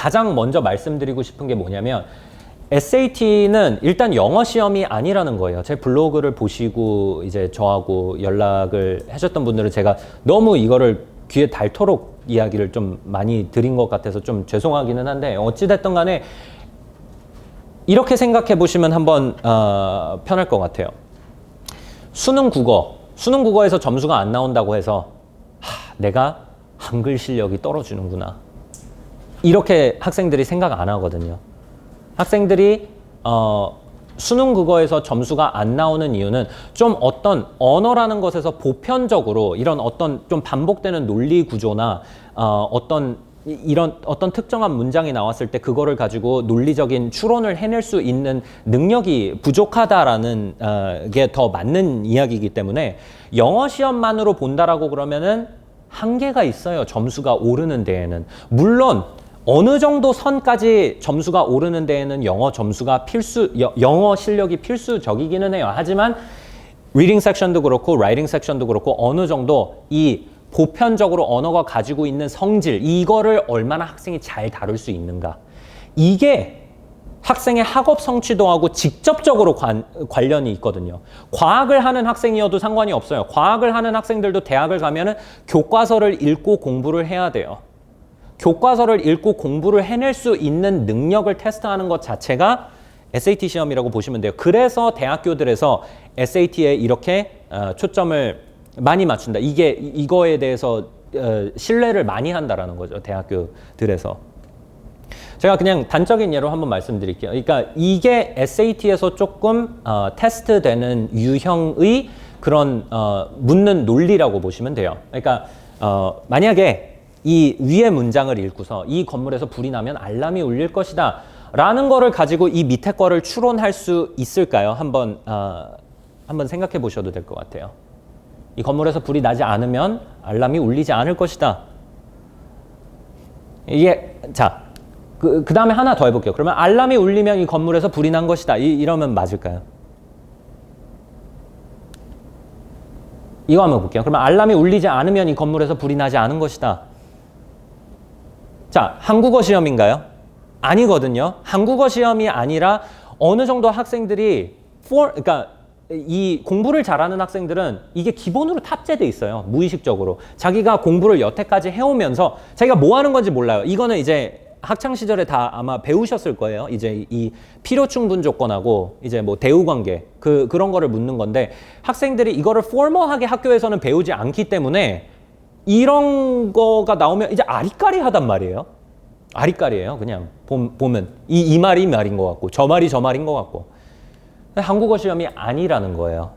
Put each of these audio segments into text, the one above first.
가장 먼저 말씀드리고 싶은 게 뭐냐면 SAT는 일단 영어 시험이 아니라는 거예요. 제 블로그를 보시고 이제 저하고 연락을 하셨던 분들은 제가 너무 이거를 귀에 닳도록 이야기를 좀 많이 드린 것 같아서 좀 죄송하기는 한데 어찌됐든 간에 이렇게 생각해 보시면 한번 편할 것 같아요. 수능 국어에서 점수가 안 나온다고 해서 내가 한글 실력이 떨어지는구나. 이렇게 학생들이 생각 안 하거든요. 학생들이 수능 국어에서 점수가 안 나오는 이유는 좀 어떤 언어라는 것에서 보편적으로 이런 어떤 좀 반복되는 논리 구조나 이런 어떤 특정한 문장이 나왔을 때 그거를 가지고 논리적인 추론을 해낼 수 있는 능력이 부족하다라는 게 더 맞는 이야기이기 때문에 영어 시험만으로 본다라고 그러면은 한계가 있어요. 점수가 오르는 데에는. 물론 어느 정도 선까지 점수가 오르는 데에는 영어 실력이 필수적이기는 해요. 하지만 리딩 섹션도 그렇고 라이팅 섹션도 그렇고 어느 정도 이 보편적으로 언어가 가지고 있는 성질, 이거를 얼마나 학생이 잘 다룰 수 있는가. 이게 학생의 학업 성취도하고 직접적으로 관련이 있거든요. 과학을 하는 학생이어도 상관이 없어요. 과학을 하는 학생들도 대학을 가면은 교과서를 읽고 공부를 해야 돼요. 교과서를 읽고 공부를 해낼 수 있는 능력을 테스트하는 것 자체가 SAT 시험이라고 보시면 돼요. 그래서 대학교들에서 SAT에 이렇게 초점을 많이 맞춘다. 이거에 대해서 신뢰를 많이 한다라는 거죠. 대학교들에서. 제가 그냥 단적인 예로 한번 말씀드릴게요. 그러니까 이게 SAT에서 조금 테스트되는 유형의 그런 묻는 논리라고 보시면 돼요. 그러니까 만약에 이 위의 문장을 읽고서 이 건물에서 불이 나면 알람이 울릴 것이다 라는 거를 가지고 이 밑에 거를 추론할 수 있을까요? 한번 생각해 보셔도 될 것 같아요. 이 건물에서 불이 나지 않으면 알람이 울리지 않을 것이다. 그 다음에 하나 더 해볼게요. 그러면 알람이 울리면 이 건물에서 불이 난 것이다. 이러면 맞을까요? 이거 한번 볼게요. 그러면 알람이 울리지 않으면 이 건물에서 불이 나지 않은 것이다. 자, 한국어 시험인가요? 아니거든요. 한국어 시험이 아니라 어느 정도 학생들이 그러니까 이 공부를 잘하는 학생들은 이게 기본으로 탑재돼 있어요. 무의식적으로. 자기가 공부를 여태까지 해오면서 자기가 뭐 하는 건지 몰라요. 이거는 이제 학창 시절에 다 아마 배우셨을 거예요. 이제 이 필요 충분 조건하고 이제 뭐 대우 관계 그런 거를 묻는 건데 학생들이 이거를 포멀하게 학교에서는 배우지 않기 때문에 이런 거가 나오면 이제 아리까리하단 말이에요. 아리까리예요. 그냥 보면 이 말이 이 말인 것 같고 저 말이 저 말인 것 같고. 한국어 시험이 아니라는 거예요.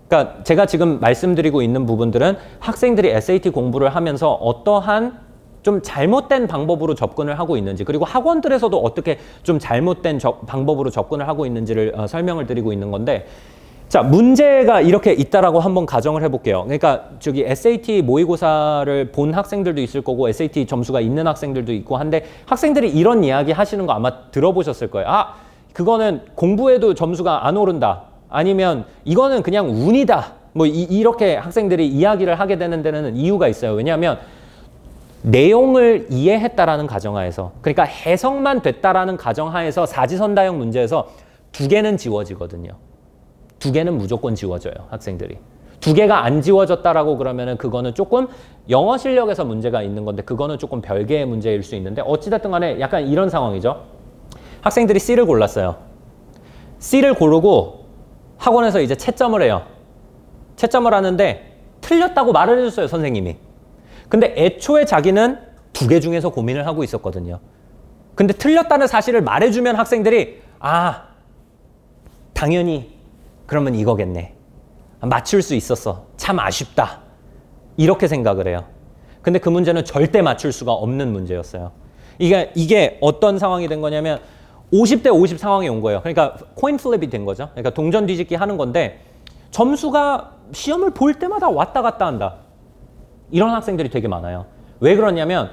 그러니까 제가 지금 말씀드리고 있는 부분들은 학생들이 SAT 공부를 하면서 어떠한 좀 잘못된 방법으로 접근을 하고 있는지, 그리고 학원들에서도 어떻게 좀 잘못된 방법으로 접근을 하고 있는지를 설명을 드리고 있는 건데, 자, 문제가 이렇게 있다라고 한번 가정을 해볼게요. 그러니까 저기 SAT 모의고사를 본 학생들도 있을 거고 SAT 점수가 있는 학생들도 있고 한데 학생들이 이런 이야기 하시는 거 아마 들어보셨을 거예요. 그거는 공부해도 점수가 안 오른다. 아니면 이거는 그냥 운이다. 뭐 이렇게 학생들이 이야기를 하게 되는 데는 이유가 있어요. 왜냐하면 내용을 이해했다라는 가정하에서, 그러니까 해석만 됐다라는 가정하에서 사지선다형 문제에서 2개는 지워지거든요. 2개는 무조건 지워져요, 학생들이. 2개가 안 지워졌다라고 그러면은 그거는 조금 영어 실력에서 문제가 있는 건데 그거는 조금 별개의 문제일 수 있는데 어찌됐든 간에 약간 이런 상황이죠. 학생들이 C를 골랐어요. C를 고르고 학원에서 이제 채점을 해요. 채점을 하는데 틀렸다고 말을 해줬어요, 선생님이. 근데 애초에 자기는 2개 중에서 고민을 하고 있었거든요. 근데 틀렸다는 사실을 말해주면 학생들이 당연히 그러면 이거겠네. 맞출 수 있었어. 참 아쉽다. 이렇게 생각을 해요. 근데 그 문제는 절대 맞출 수가 없는 문제였어요. 이게 어떤 상황이 된 거냐면 50대 50 상황이 온 거예요. 그러니까 코인 플립이 된 거죠. 그러니까 동전 뒤집기 하는 건데 점수가 시험을 볼 때마다 왔다 갔다 한다. 이런 학생들이 되게 많아요. 왜 그러냐면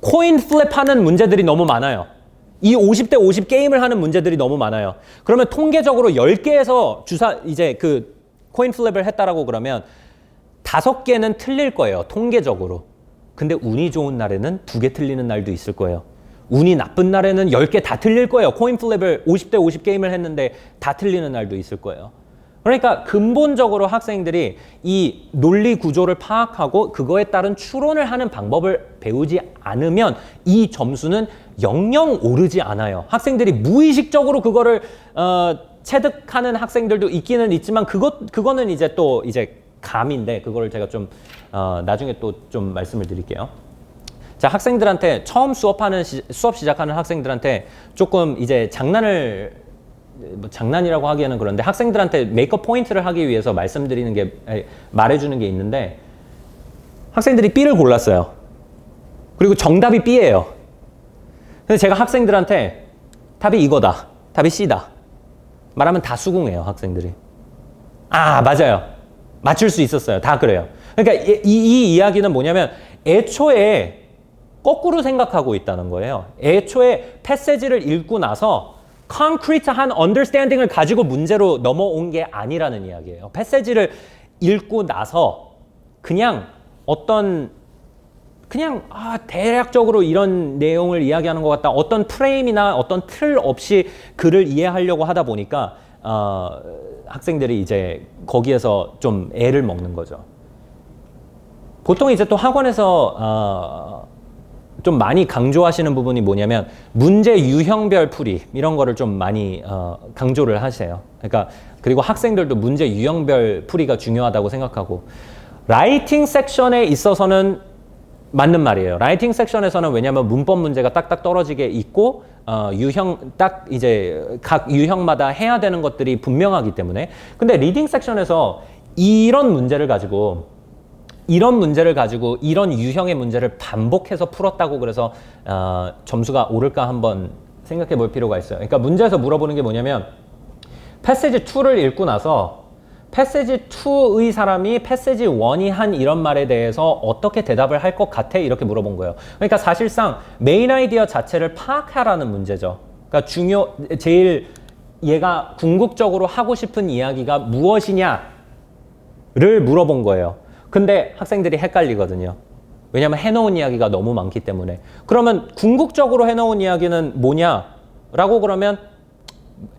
코인 플립 하는 문제들이 너무 많아요. 이 50대 50 게임을 하는 문제들이 너무 많아요. 그러면 통계적으로 10개에서 이제 그 코인 플립을 했다라고 그러면 5개는 틀릴 거예요. 통계적으로. 근데 운이 좋은 날에는 2개 틀리는 날도 있을 거예요. 운이 나쁜 날에는 10개 다 틀릴 거예요. 코인 플립을 50대 50 게임을 했는데 다 틀리는 날도 있을 거예요. 그러니까 근본적으로 학생들이 이 논리 구조를 파악하고 그거에 따른 추론을 하는 방법을 배우지 않으면 이 점수는 영영 오르지 않아요. 학생들이 무의식적으로 그거를 체득하는 학생들도 있기는 있지만 그거는 이제 또 이제 감인데 그거를 제가 좀 나중에 또 좀 말씀을 드릴게요. 자, 학생들한테 처음 수업 시작하는 학생들한테 조금 이제 장난이라고 하기에는 그런데 학생들한테 메이크업 포인트를 하기 위해서 말해주는 게 있는데 학생들이 B를 골랐어요. 그리고 정답이 B예요. 근데 제가 학생들한테 답이 이거다. 답이 C다. 말하면 다 수긍해요, 학생들이. 아, 맞아요. 맞출 수 있었어요. 다 그래요. 그러니까 이 이야기는 뭐냐면 애초에 거꾸로 생각하고 있다는 거예요. 애초에 패세지를 읽고 나서 concrete한 understanding을 가지고 문제로 넘어온 게 아니라는 이야기예요. 패세지를 읽고 나서 그냥 대략적으로 이런 내용을 이야기하는 것 같다. 어떤 프레임이나 어떤 틀 없이 글을 이해하려고 하다 보니까 학생들이 이제 거기에서 좀 애를 먹는 거죠. 보통 이제 또 학원에서 좀 많이 강조하시는 부분이 뭐냐면 문제 유형별 풀이 이런 거를 좀 많이 강조를 하세요. 그러니까 그리고 학생들도 문제 유형별 풀이가 중요하다고 생각하고 라이팅 섹션에 있어서는 맞는 말이에요. 라이팅 섹션에서는 왜냐하면 문법 문제가 딱딱 떨어지게 있고 유형 딱 이제 각 유형마다 해야 되는 것들이 분명하기 때문에 근데 리딩 섹션에서 이런 문제를 가지고 이런 유형의 문제를 반복해서 풀었다고 그래서 점수가 오를까 한번 생각해 볼 필요가 있어요. 그러니까 문제에서 물어보는 게 뭐냐면 패세지 2를 읽고 나서 패세지 2의 사람이 패세지 1이 한 이런 말에 대해서 어떻게 대답을 할 것 같아? 이렇게 물어본 거예요. 그러니까 사실상 메인 아이디어 자체를 파악하라는 문제죠. 그러니까 제일 얘가 궁극적으로 하고 싶은 이야기가 무엇이냐를 물어본 거예요. 근데 학생들이 헷갈리거든요. 왜냐하면 해놓은 이야기가 너무 많기 때문에. 그러면 궁극적으로 해놓은 이야기는 뭐냐라고 그러면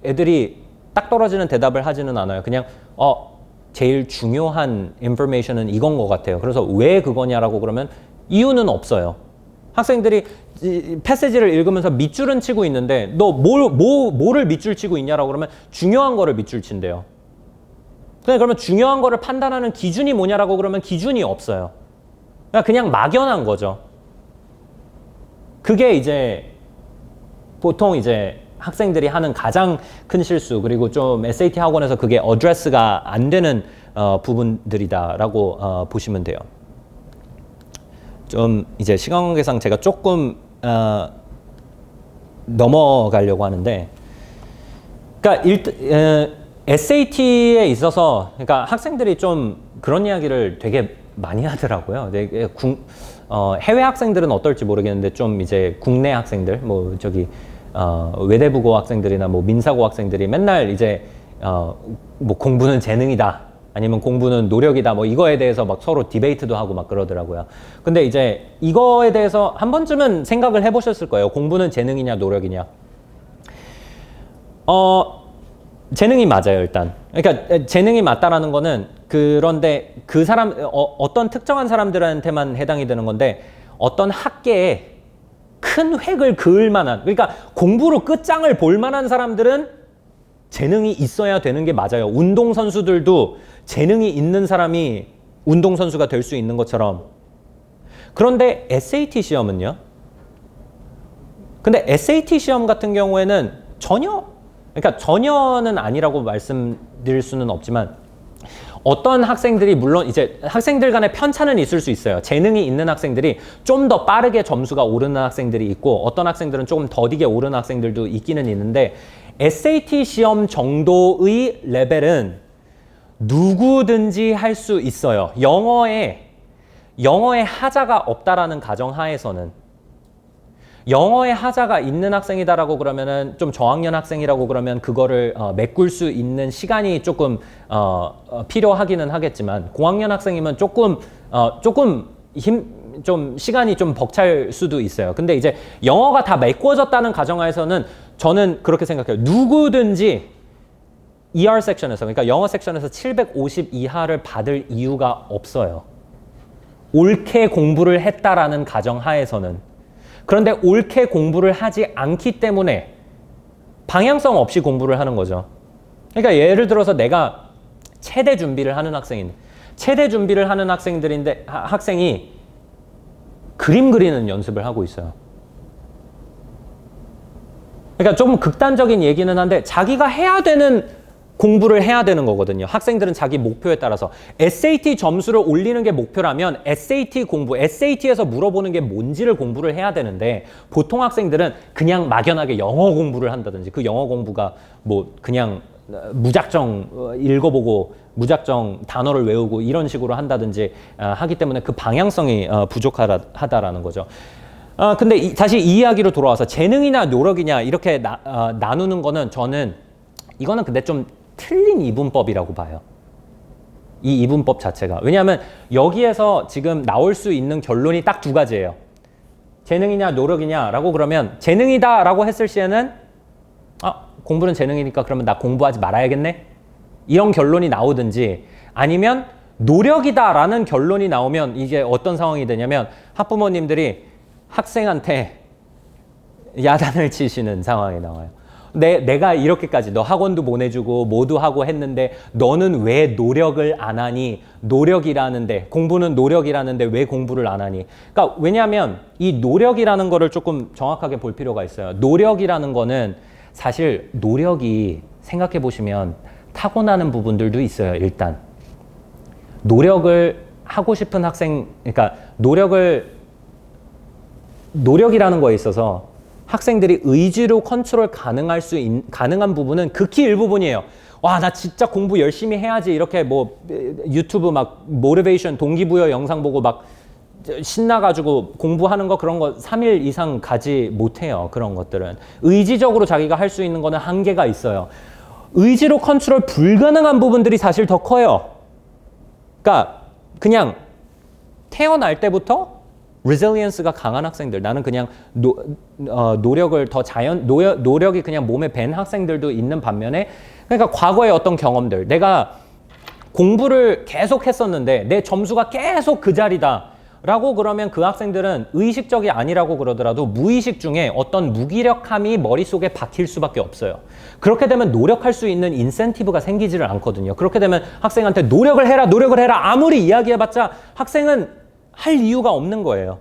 애들이 딱 떨어지는 대답을 하지는 않아요. 그냥 제일 중요한 인포메이션은 이건 것 같아요. 그래서 왜 그거냐라고 그러면 이유는 없어요. 학생들이 패세지를 읽으면서 밑줄은 치고 있는데 너 뭐를 밑줄 치고 있냐라고 그러면 중요한 거를 밑줄 친대요. 그러면 중요한 거를 판단하는 기준이 뭐냐라고 그러면 기준이 없어요. 그냥 막연한 거죠. 그게 이제 보통 이제 학생들이 하는 가장 큰 실수 그리고 좀 SAT 학원에서 그게 어드레스가 안 되는 부분들이다라고 보시면 돼요. 좀 이제 시간 관계상 제가 조금 넘어가려고 하는데 그러니까 SAT에 있어서 그러니까 학생들이 좀 그런 이야기를 되게 많이 하더라고요. 해외 학생들은 어떨지 모르겠는데 좀 이제 국내 학생들 뭐 저기 외대부고 학생들이나 뭐 민사고 학생들이 맨날 이제 뭐 공부는 재능이다 아니면 공부는 노력이다 뭐 이거에 대해서 막 서로 디베이트도 하고 막 그러더라고요. 근데 이제 이거에 대해서 한 번쯤은 생각을 해보셨을 거예요. 공부는 재능이냐 노력이냐. 재능이 맞아요, 일단. 그러니까 재능이 맞다라는 거는 그런데 그 사람 어떤 특정한 사람들한테만 해당이 되는 건데 어떤 학계에 큰 획을 그을 만한 그러니까 공부로 끝장을 볼 만한 사람들은 재능이 있어야 되는 게 맞아요. 운동선수들도 재능이 있는 사람이 운동선수가 될 수 있는 것처럼. 그런데 SAT 시험은요? 근데 SAT 시험 같은 경우에는 그러니까 전혀는 아니라고 말씀드릴 수는 없지만 어떤 학생들이 물론 이제 학생들 간의 편차는 있을 수 있어요. 재능이 있는 학생들이 좀 더 빠르게 점수가 오르는 학생들이 있고 어떤 학생들은 조금 더디게 오르는 학생들도 있기는 있는데 SAT 시험 정도의 레벨은 누구든지 할 수 있어요. 영어에 하자가 없다라는 가정하에서는 영어에 하자가 있는 학생이다라고 그러면은 좀 저학년 학생이라고 그러면 그거를 메꿀 수 있는 시간이 조금 필요하기는 하겠지만 고학년 학생이면 조금 좀 시간이 좀 벅찰 수도 있어요. 근데 이제 영어가 다 메꿔졌다는 가정하에서는 저는 그렇게 생각해요. 누구든지 ER 섹션에서, 그러니까 영어 섹션에서 750 이하를 받을 이유가 없어요. 옳게 공부를 했다라는 가정하에서는. 그런데 옳게 공부를 하지 않기 때문에 방향성 없이 공부를 하는 거죠. 그러니까 예를 들어서 내가 체대 준비를 하는 학생인데, 체대 준비를 하는 학생들인데 학생이 그림 그리는 연습을 하고 있어요. 그러니까 조금 극단적인 얘기는 한데 자기가 해야 되는 공부를 해야 되는 거거든요. 학생들은 자기 목표에 따라서 SAT 점수를 올리는 게 목표라면 SAT 공부, SAT에서 물어보는 게 뭔지를 공부를 해야 되는데 보통 학생들은 그냥 막연하게 영어 공부를 한다든지 그 영어 공부가 뭐 그냥 무작정 읽어보고 무작정 단어를 외우고 이런 식으로 한다든지 하기 때문에 그 방향성이 부족하다라는 거죠. 근데 다시 이 이야기로 돌아와서 재능이나 노력이냐 이렇게 나누는 거는 저는 이거는 근데 좀 틀린 이분법이라고 봐요. 이 이분법 자체가. 왜냐하면 여기에서 지금 나올 수 있는 결론이 딱 두 가지예요. 재능이냐 노력이냐라고 그러면 재능이다라고 했을 시에는 공부는 재능이니까 그러면 나 공부하지 말아야겠네? 이런 결론이 나오든지 아니면 노력이다라는 결론이 나오면 이게 어떤 상황이 되냐면 학부모님들이 학생한테 야단을 치시는 상황이 나와요. 내가 이렇게까지 너 학원도 보내주고 뭐도 하고 했는데 너는 왜 노력을 안 하니? 노력이라는데 공부는 노력이라는데 왜 공부를 안 하니? 그러니까 왜냐하면 이 노력이라는 거를 조금 정확하게 볼 필요가 있어요. 노력이라는 거는 사실 노력이 생각해 보시면 타고나는 부분들도 있어요. 일단 노력을 하고 싶은 학생, 그러니까 노력이라는 거에 있어서 학생들이 의지로 컨트롤 가능한 부분은 극히 일부분이에요. 와, 나 진짜 공부 열심히 해야지. 이렇게 뭐 유튜브 막 모티베이션 동기부여 영상 보고 막 신나가지고 공부하는 거 그런 거 3일 이상 가지 못해요. 그런 것들은. 의지적으로 자기가 할 수 있는 거는 한계가 있어요. 의지로 컨트롤 불가능한 부분들이 사실 더 커요. 그러니까 그냥 태어날 때부터 resilience가 강한 학생들, 나는 그냥 노력을 더 노력이 그냥 몸에 밴 학생들도 있는 반면에, 그러니까 과거의 어떤 경험들, 내가 공부를 계속 했었는데 내 점수가 계속 그 자리다 라고 그러면 그 학생들은 의식적이 아니라고 그러더라도 무의식 중에 어떤 무기력함이 머릿속에 박힐 수밖에 없어요. 그렇게 되면 노력할 수 있는 인센티브가 생기지를 않거든요. 그렇게 되면 학생한테 노력을 해라 아무리 이야기해봤자 학생은 할 이유가 없는 거예요.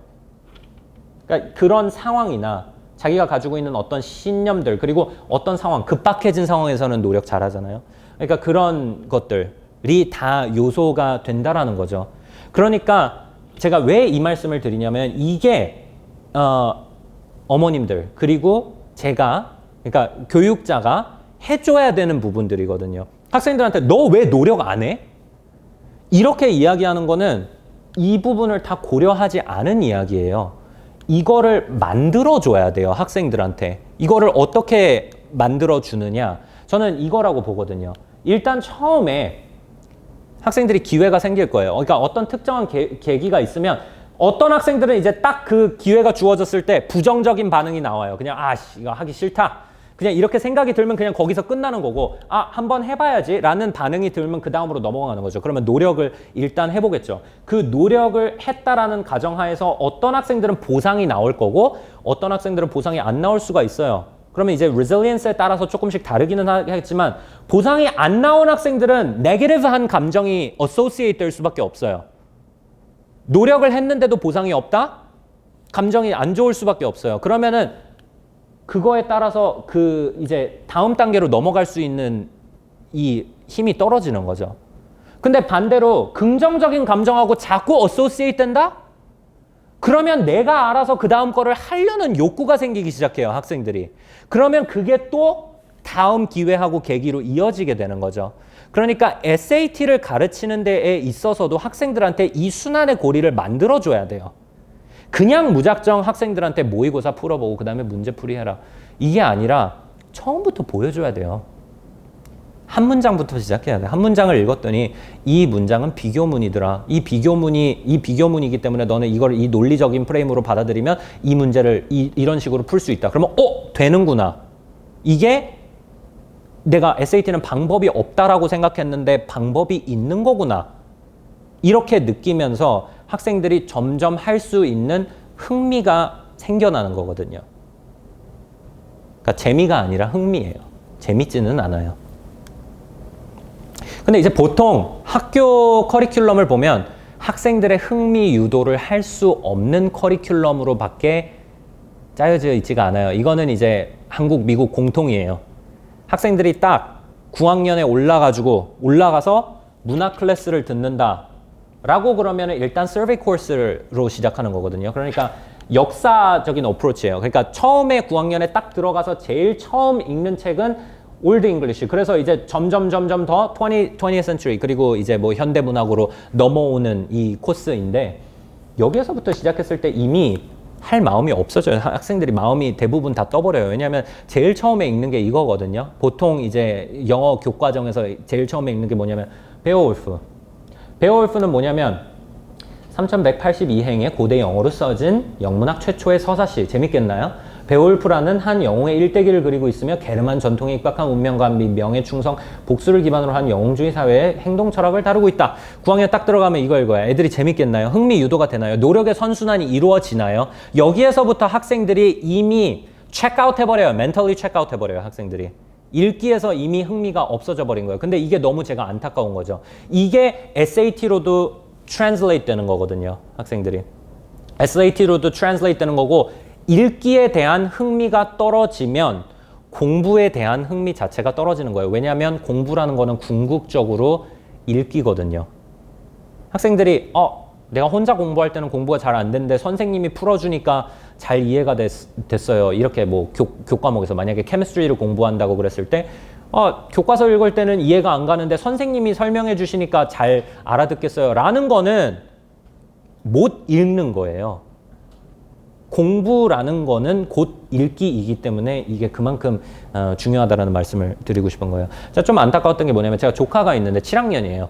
그러니까 그런 상황이나 자기가 가지고 있는 어떤 신념들, 그리고 어떤 상황, 급박해진 상황에서는 노력 잘하잖아요. 그러니까 그런 것들이 다 요소가 된다라는 거죠. 그러니까 제가 왜 이 말씀을 드리냐면 이게 어머님들 그리고 제가, 그러니까 교육자가 해줘야 되는 부분들이거든요. 학생들한테 너 왜 노력 안 해? 이렇게 이야기하는 거는 이 부분을 다 고려하지 않은 이야기예요. 이거를 만들어줘야 돼요, 학생들한테. 이거를 어떻게 만들어주느냐. 저는 이거라고 보거든요. 일단 처음에 학생들이 기회가 생길 거예요. 그러니까 어떤 특정한 계기가 있으면 어떤 학생들은 이제 딱 그 기회가 주어졌을 때 부정적인 반응이 나와요. 그냥 이거 하기 싫다. 그냥 이렇게 생각이 들면 그냥 거기서 끝나는 거고, 한번 해봐야지 라는 반응이 들면 그 다음으로 넘어가는 거죠. 그러면 노력을 일단 해보겠죠. 그 노력을 했다라는 가정하에서 어떤 학생들은 보상이 나올 거고 어떤 학생들은 보상이 안 나올 수가 있어요. 그러면 이제 resilience에 따라서 조금씩 다르기는 하겠지만 보상이 안 나온 학생들은 negative한 감정이 associate 될 수밖에 없어요. 노력을 했는데도 보상이 없다? 감정이 안 좋을 수밖에 없어요. 그러면은 그거에 따라서 이제 다음 단계로 넘어갈 수 있는 이 힘이 떨어지는 거죠. 근데 반대로 긍정적인 감정하고 자꾸 associate 된다? 그러면 내가 알아서 그 다음 거를 하려는 욕구가 생기기 시작해요, 학생들이. 그러면 그게 또 다음 기회하고 계기로 이어지게 되는 거죠. 그러니까 SAT를 가르치는 데에 있어서도 학생들한테 이 순환의 고리를 만들어줘야 돼요. 그냥 무작정 학생들한테 모의고사 풀어보고 그 다음에 문제풀이 해라. 이게 아니라 처음부터 보여줘야 돼요. 한 문장부터 시작해야 돼. 한 문장을 읽었더니 이 문장은 비교문이더라. 이 비교문이기 때문에 너는 이걸 이 논리적인 프레임으로 받아들이면 이 문제를 이런 식으로 풀 수 있다. 그러면 되는구나. 이게 내가 SAT는 방법이 없다라고 생각했는데 방법이 있는 거구나. 이렇게 느끼면서 학생들이 점점 할 수 있는 흥미가 생겨나는 거거든요. 그러니까 재미가 아니라 흥미예요. 재밌지는 않아요. 근데 이제 보통 학교 커리큘럼을 보면 학생들의 흥미 유도를 할 수 없는 커리큘럼으로 밖에 짜여져 있지가 않아요. 이거는 이제 한국, 미국 공통이에요. 학생들이 딱 9학년에 올라가서 문학 클래스를 듣는다 라고 그러면 일단 서베이 코스로 시작하는 거거든요. 그러니까 역사적인 어프로치예요. 그러니까 처음에 9학년에 딱 들어가서 제일 처음 읽는 책은 올드 잉글리시. 그래서 이제 점점 더 20th century 그리고 이제 뭐 현대 문학으로 넘어오는 이 코스인데 여기에서부터 시작했을 때 이미 할 마음이 없어져요. 학생들이 마음이 대부분 다 떠버려요. 왜냐하면 제일 처음에 읽는 게 이거거든요. 보통 이제 영어 교과정에서 제일 처음에 읽는 게 뭐냐면 베오울프. 베오울프는 뭐냐면 3182행의 고대 영어로 써진 영문학 최초의 서사시. 재밌겠나요? 베오울프라는 한 영웅의 일대기를 그리고 있으며 게르만 전통에 입각한 운명과 명예, 충성, 복수를 기반으로 한 영웅주의 사회의 행동 철학을 다루고 있다. 9학년 딱 들어가면 이거 읽어야 애들이 재밌겠나요? 흥미 유도가 되나요? 노력의 선순환이 이루어지나요? 여기에서부터 학생들이 이미 체크아웃 해버려요. 멘털리 체크아웃 해버려요. 학생들이. 읽기에서 이미 흥미가 없어져 버린 거예요. 근데 이게 너무 제가 안타까운 거죠. 이게 SAT로도 translate 되는 거거든요. 학생들이. SAT로도 translate 되는 거고 읽기에 대한 흥미가 떨어지면 공부에 대한 흥미 자체가 떨어지는 거예요. 왜냐하면 공부라는 거는 궁극적으로 읽기거든요. 학생들이 내가 혼자 공부할 때는 공부가 잘 안 되는데 선생님이 풀어주니까 잘 이해가 됐어요. 이렇게 뭐 교과목에서 만약에 케미스트리를 공부한다고 그랬을 때 교과서 읽을 때는 이해가 안 가는데 선생님이 설명해 주시니까 잘 알아듣겠어요. 라는 거는 못 읽는 거예요. 공부라는 거는 곧 읽기이기 때문에 이게 그만큼 중요하다라는 말씀을 드리고 싶은 거예요. 자, 좀 안타까웠던 게 뭐냐면 제가 조카가 있는데 7학년이에요.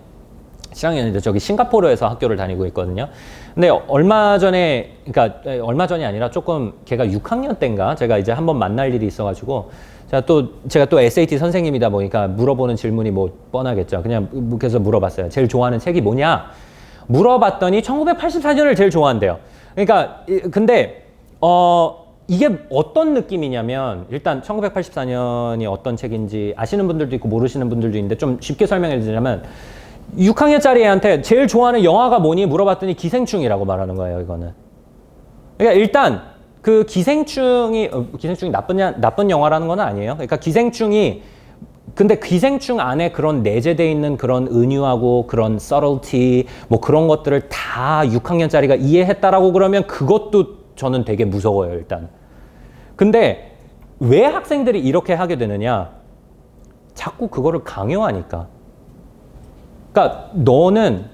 7학년인데 저기 싱가포르에서 학교를 다니고 있거든요. 근데 얼마 전이 아니라 조금 걔가 6학년 때인가 제가 이제 한번 만날 일이 있어가지고 제가 또 SAT 선생님이다 보니까 물어보는 질문이 뭐 뻔하겠죠. 그냥 그래서 물어봤어요. 제일 좋아하는 책이 뭐냐? 물어봤더니 1984년을 제일 좋아한대요. 그러니까 근데 이게 어떤 느낌이냐면 일단 1984년이 어떤 책인지 아시는 분들도 있고 모르시는 분들도 있는데 좀 쉽게 설명해 드리자면 6학년짜리 애한테 제일 좋아하는 영화가 뭐니 물어봤더니 기생충이라고 말하는 거예요. 이거는. 그러니까 일단 그 기생충이 나쁜 영화라는 건 아니에요. 그러니까 근데 기생충 안에 그런 내재되어 있는 그런 은유하고 그런 subtlety 뭐 그런 것들을 다 6학년짜리가 이해했다라고 그러면 그것도 저는 되게 무서워요, 일단. 근데 왜 학생들이 이렇게 하게 되느냐? 자꾸 그거를 강요하니까. 그러니까 너는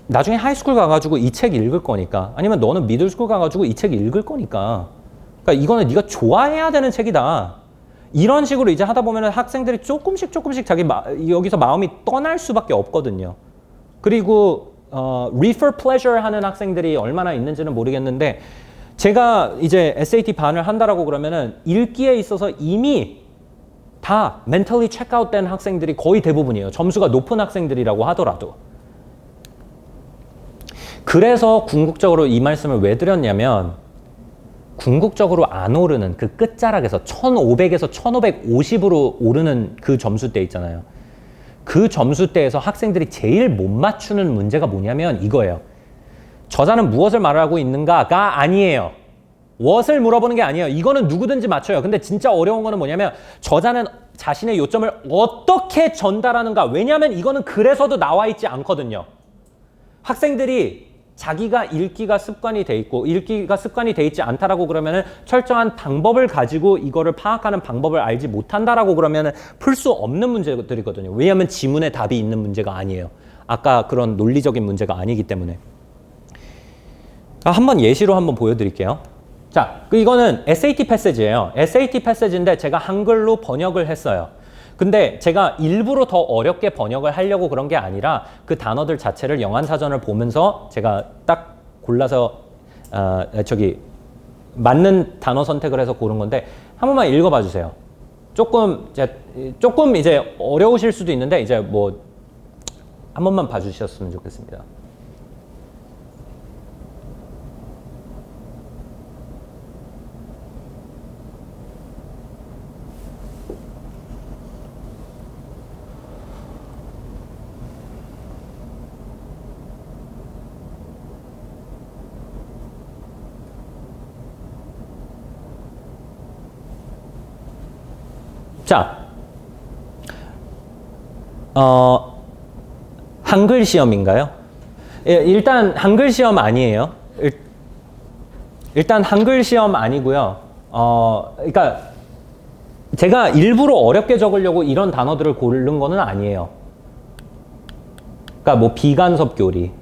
나중에 하이스쿨 가가지고 이 책 읽을 거니까 아니면 너는 미들스쿨 가가지고 이 책 읽을 거니까 그러니까 이거는 네가 좋아해야 되는 책이다. 이런 식으로 이제 하다 보면 학생들이 조금씩 여기서 마음이 떠날 수밖에 없거든요. 그리고 refer pleasure 하는 학생들이 얼마나 있는지는 모르겠는데 제가 이제 SAT 반을 한다라고 그러면은 읽기에 있어서 이미 다 mentally check out 된 학생들이 거의 대부분이에요. 점수가 높은 학생들이라고 하더라도. 그래서 궁극적으로 이 말씀을 왜 드렸냐면 궁극적으로 안 오르는 그 끝자락에서 1500에서 1550으로 오르는 그 점수대 있잖아요. 그 점수대에서 학생들이 제일 못 맞추는 문제가 뭐냐면 이거예요. 저자는 무엇을 말하고 있는가가 아니에요. what을 물어보는 게 아니에요. 이거는 누구든지 맞춰요. 근데 진짜 어려운 거는 뭐냐면 저자는 자신의 요점을 어떻게 전달하는가. 왜냐하면 이거는 글에서도 나와 있지 않거든요. 학생들이 자기가 읽기가 습관이 돼 있고 읽기가 습관이 돼 있지 않다라고 그러면은 철저한 방법을 가지고 이거를 파악하는 방법을 알지 못한다라고 그러면은 풀 수 없는 문제들이거든요. 왜냐하면 지문에 답이 있는 문제가 아니에요. 아까 그런 논리적인 문제가 아니기 때문에. 한번 예시로 한번 보여드릴게요. 자, 이거는 SAT 패시지예요. SAT 패시지인데 제가 한글로 번역을 했어요. 근데 제가 일부러 더 어렵게 번역을 하려고 그런 게 아니라 그 단어들 자체를 영안사전을 보면서 제가 딱 골라서 맞는 단어 선택을 해서 고른 건데 한 번만 읽어봐 주세요. 조금 이제 어려우실 수도 있는데 이제 뭐 한 번만 봐주셨으면 좋겠습니다. 자, 한글 시험인가요? 예, 일단 한글 시험 아니에요. 일단 한글 시험 아니고요. 그러니까 제가 일부러 어렵게 적으려고 이런 단어들을 고른 거는 아니에요. 그러니까 뭐 비간섭 교리,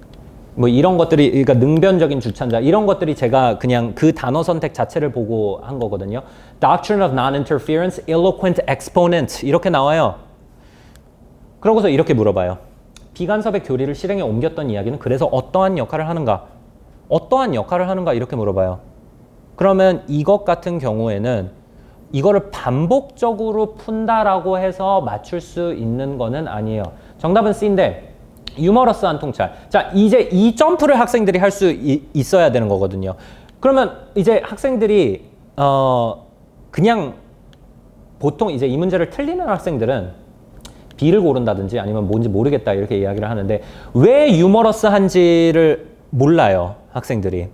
뭐 이런 것들이, 그러니까 능변적인 주찬자, 이런 것들이 제가 그냥 그 단어 선택 자체를 보고 한 거거든요. Doctrine of Non-Interference, Eloquent Exponent 이렇게 나와요. 그러고서 이렇게 물어봐요. 비간섭의 교리를 실행에 옮겼던 이야기는 그래서 어떠한 역할을 하는가? 어떠한 역할을 하는가? 이렇게 물어봐요. 그러면 이것 같은 경우에는 이거를 반복적으로 푼다라고 해서 맞출 수 있는 거는 아니에요. 정답은 C인데 유머러스한 통찰. 자, 이제 이 점프를 학생들이 할 수 있어야 되는 거거든요. 그러면 이제 학생들이 그냥 보통 이제 이 문제를 틀리는 학생들은 B를 고른다든지 아니면 뭔지 모르겠다 이렇게 이야기를 하는데 왜 유머러스한지를 몰라요, 학생들이.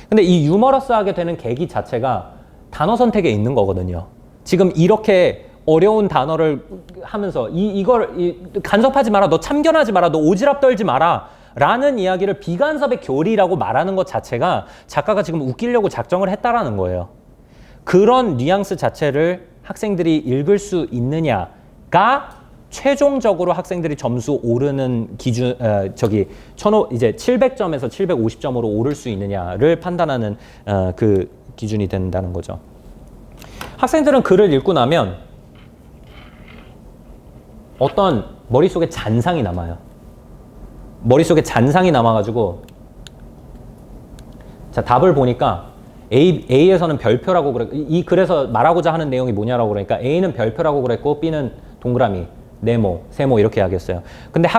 근데 이 유머러스하게 되는 계기 자체가 단어 선택에 있는 거거든요. 지금 이렇게 어려운 단어를 하면서 이걸 간섭하지 마라, 너 참견하지 마라, 너 오지랖 떨지 마라 라는 이야기를 비간섭의 교리라고 말하는 것 자체가 작가가 지금 웃기려고 작정을 했다라는 거예요. 그런 뉘앙스 자체를 학생들이 읽을 수 있느냐가 최종적으로 학생들이 점수 오르는 기준, 이제 700점에서 750점으로 오를 수 있느냐를 판단하는 그 기준이 된다는 거죠. 학생들은 글을 읽고 나면 어떤 머릿속에 잔상이 남아요. 머릿속에 잔상이 남아가지고 자, 답을 보니까 A에서는 별표라고 그래. 이 글에서 말하고자 하는 내용이 뭐냐라고 그러니까 A는 별표라고 그랬고 B는 동그라미, 네모, 세모 이렇게 하겠어요. 근데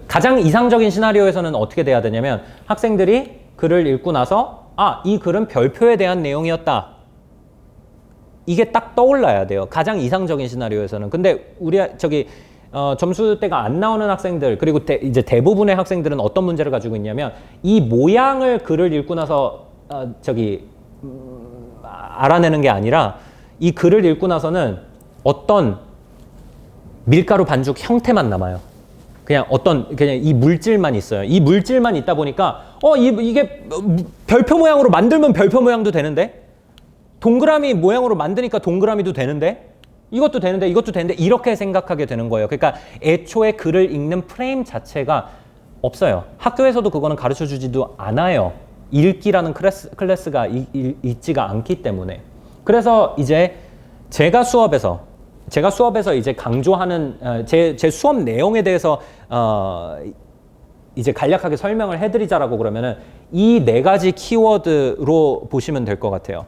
가장 이상적인 시나리오에서는 어떻게 돼야 되냐면 학생들이 글을 읽고 나서 이 글은 별표에 대한 내용이었다. 이게 딱 떠올라야 돼요. 가장 이상적인 시나리오에서는. 근데 점수대가 안 나오는 학생들 그리고 이제 대부분의 학생들은 어떤 문제를 가지고 있냐면 이 모양을 글을 읽고 나서 알아내는 게 아니라 이 글을 읽고 나서는 어떤 밀가루 반죽 형태만 남아요. 그냥 이 물질만 있어요. 이 물질만 있다 보니까 이게 별표 모양으로 만들면 별표 모양도 되는데 동그라미 모양으로 만드니까 동그라미도 되는데 이것도 되는데 이것도 되는데 이렇게 생각하게 되는 거예요. 그러니까 애초에 글을 읽는 프레임 자체가 없어요. 학교에서도 그거는 가르쳐 주지도 않아요. 읽기라는 클래스가 있지가 않기 때문에. 그래서 이제 제가 수업에서 이제 강조하는 제 수업 내용에 대해서 이제 간략하게 설명을 해드리자라고 그러면은 이 4가지 키워드로 보시면 될 것 같아요.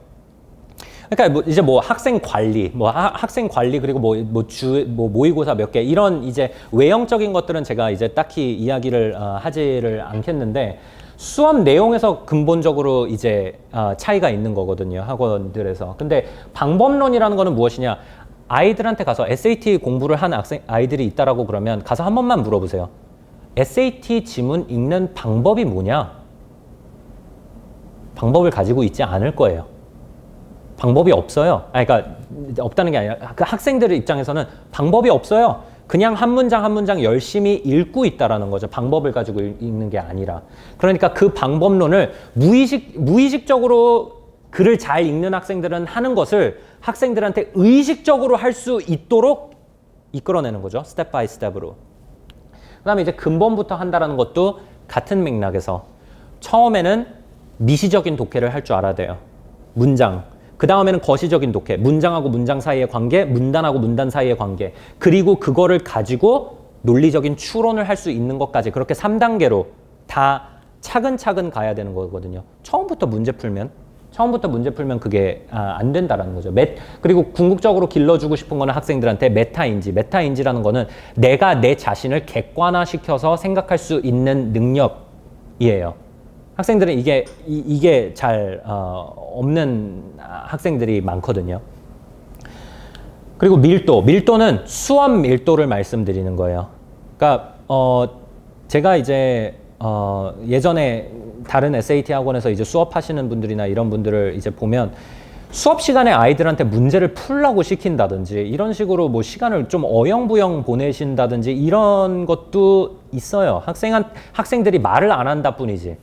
그러니까 이제 학생 관리 그리고 모의고사 몇 개 이런 이제 외형적인 것들은 제가 이제 딱히 이야기를 하지를 않겠는데 수업 내용에서 근본적으로 이제 차이가 있는 거거든요, 학원들에서. 근데 방법론이라는 거는 무엇이냐? 아이들한테 가서 SAT 공부를 한 아이들이 있다라고 그러면 가서 한 번만 물어보세요. SAT 지문 읽는 방법이 뭐냐? 방법을 가지고 있지 않을 거예요. 방법이 없어요. 그러니까 없다는 게 아니라 그 학생들 입장에서는 방법이 없어요. 그냥 한 문장 한 문장 열심히 읽고 있다라는 거죠. 방법을 가지고 읽는 게 아니라. 그러니까 그 방법론을 무의식적으로 글을 잘 읽는 학생들은 하는 것을 학생들한테 의식적으로 할 수 있도록 이끌어내는 거죠. 스텝 바이 스텝으로. 그 다음에 이제 근본부터 한다는 것도 같은 맥락에서 처음에는 미시적인 독해를 할 줄 알아야 돼요. 문장. 그 다음에는 거시적인 독해, 문장하고 문장 사이의 관계, 문단하고 문단 사이의 관계, 그리고 그거를 가지고 논리적인 추론을 할 수 있는 것까지 그렇게 3단계로 다 차근차근 가야 되는 거거든요. 처음부터 문제 풀면 그게 안 된다라는 거죠. 그리고 궁극적으로 길러주고 싶은 거는 학생들한테 메타인지라는 거는 내가 내 자신을 객관화시켜서 생각할 수 있는 능력이에요. 학생들은 이게 잘 없는 학생들이 많거든요. 그리고 밀도는 수업 밀도를 말씀드리는 거예요. 그러니까 제가 이제 예전에 다른 SAT 학원에서 이제 수업하시는 분들이나 이런 분들을 이제 보면 수업 시간에 아이들한테 문제를 풀라고 시킨다든지 이런 식으로 뭐 시간을 좀 어영부영 보내신다든지 이런 것도 있어요. 학생들이 말을 안 한다 뿐이지.